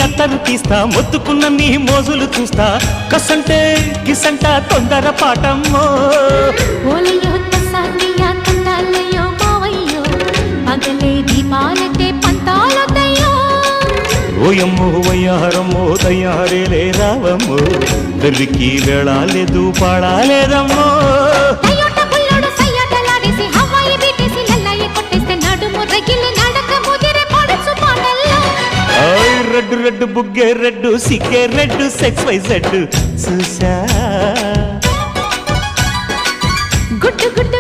అత్తరు తీస్తా మొత్తుకున్న నీ మోజులు చూస్తా కసంటే కిసంట తొందర పాటమ్మో ఓలయ్యో తసానియా తంటాలయ్యో మావయ్యో పగలే దీపాలకే పంతాలొద్దయ్యో ఓయమ్మో వయ్యారమ్మో తయ్యారేలే రావమ్మో వెర్రికి వేళాలేదు పాడాలేదమ్మో రెడ్డు రెడ్డు బుగ్గే రెడ్డు సిగ్గే రెడ్డు సెక్స్ వై జెడ్ చూసా గుడ్డు గుడ్డు